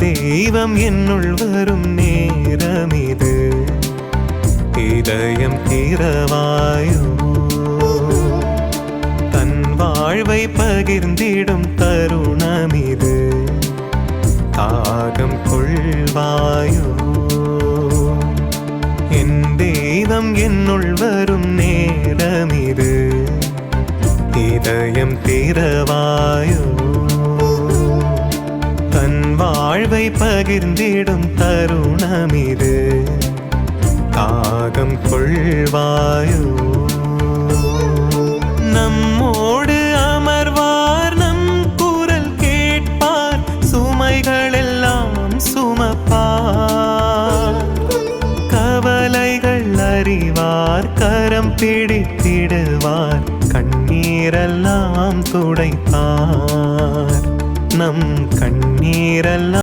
தெய்வம் என்னுள் வரும் நேரமிது, இதயம் திறவாயோ. தன் வாழ்வை பகிர்ந்திடும் தருணமிது, தாகம் கொள்வாயோ. என் தெய்வம் என்னுள் வரும் நேரமிது, இதயம் திறவாயோ. தன் வாழ்வை பகிர்ந்திடும் தருணமிது, தாகம் கொள்வாயோ. நம்மோடு அமர்வார், நம் குரல் கேட்பார், சுமைகளெல்லாம் சுமப்பார். கவலைகள் அறிவார், கரம் பிடித்திடுவார், கண்ணீரெல்லாம் துடைப்பார். நம் கண்ணீரெல்லாம்